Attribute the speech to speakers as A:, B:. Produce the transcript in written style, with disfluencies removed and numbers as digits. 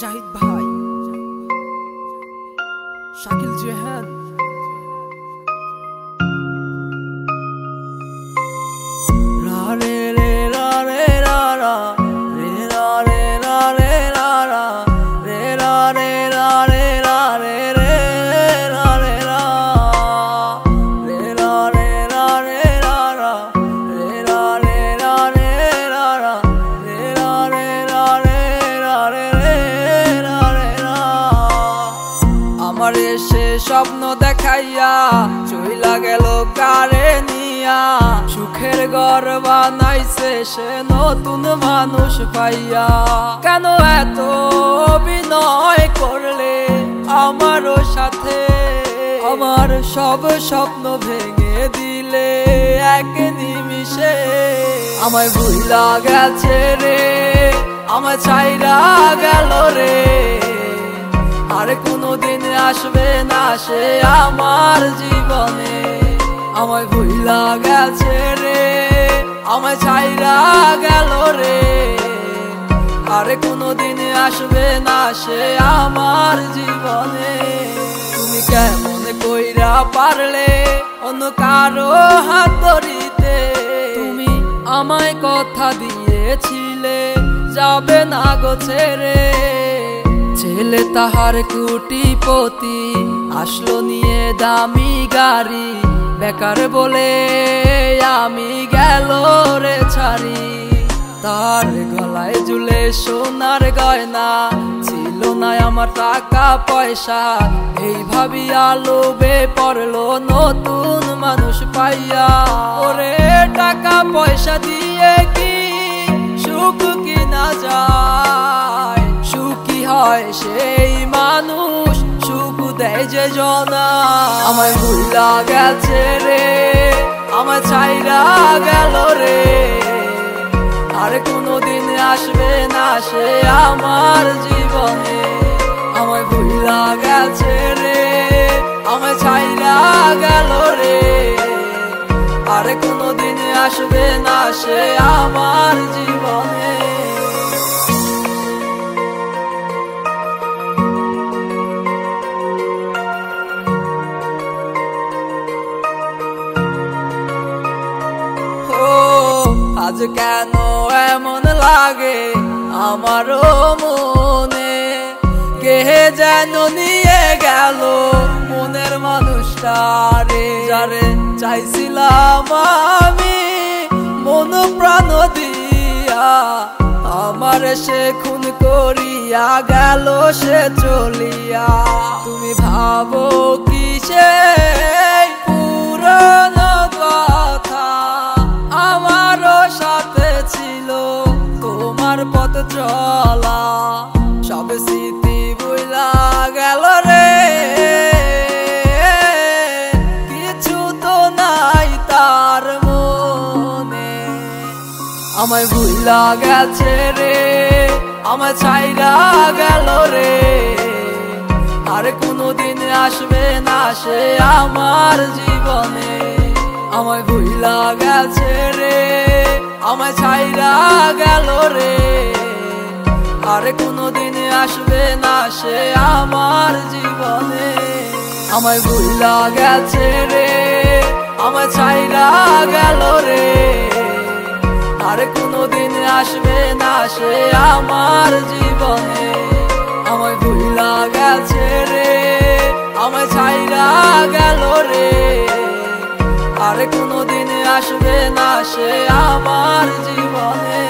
A: জাহিদ ভাই, শাকিল জেহান, রা রে রে রা রে রা রা রে রা রে রা রে রা রা রে রা রে রা রে রা রে রে রা রে রা রে রা রে রা রে রা রা রে রা রে রা রে রা রা রে রা রে রা রে রা রে রে রা রে রা। আমার এসে স্বপ্ন দেখাইয়া চইলা গেল কারে নিয়া, সুখের ঘর বানাইছে সে নতুন মানুষ পাইয়া। কেন এত অভিনয় করলে আমারও সাথে, আমার সব স্বপ্ন ভেঙে দিলে এক নিমিষে। আমায় ভুইলা গেছে রে, আমায় ছাইরা গেল রে, আর কোনোদিন আসবে না সে আমার জীবনে। আমায় ভুইলা গেছে রে, আমায় ছাইরা গেল রে, আর কোনোদিন আসবে না সে আমার জীবনে। তুমি কেমন কইরা পারলে অন্য কারো হাত ধরিতে? তুমি আমায় কথা দিয়েছিলে যাবে না গো ছেড়ে। ছেলে তাহার কোটিপতি আসলো নিয়ে দামি গাড়ি, বেকার বলে আমি গেল রে ছাড়ি। তার গলায় ঝুলে সোনার গয়না, ছিল না আমার টাকা পয়সা, এই ভাবিয়া লোভে পড়লো নতুন মানুষ পাইয়া। ওরে টাকা পয়সা দিয়ে কি সুখ কিনা যায়? সুখী হয় সেই মানুষ সুখ দেয় যে জনা। আমায় ভুইলা গেছে রে, আমায় ছাইরা গেল রে, আর কোনোদিন আসবে না সে আমার জীবনে। আমায় ভুইলা গেছে রে, আমায় ছাইরা গেল রে, আর কোনোদিন আসবে না সে আমার জীবনে। আজ কেন এমন লাগে আমারও মনে, কে যেন নিয়ে গেল মনের মানুষটারে, যারে চাইছিলাম আমি মন প্রাণ দিয়া। আমার সে খুন করিয়া গেল সে চলিয়া। তুমি ভাবো কি সে পুরনো কথা, আমারও সাথে ছিল তোমার পথ চলা। সব স্মৃতি ভুইলা গেল রে, কিছু তো নাই তার মনে। আমায় ভুইলা গেছে রে, আমায় ছাইরা গেল রে, আর কোনোদিন আসবে না সে আমার জীবনে। আমায় ভুইলা গেছে রে, আমায় ছাইরা গেল রে, আর কোনোদিন আসবে না সে আমার জীবনে। আমায় ভুইলা গেছে রে, আমায় ছাইরা গেল রে, আর কোনোদিন আসবে না সে আমার জীবনে। আমায় ভুইলা গেছে রে, আমায় ছাইরা গেল রে, আর কোনোদিন আসবে না সে আমার জীবনে।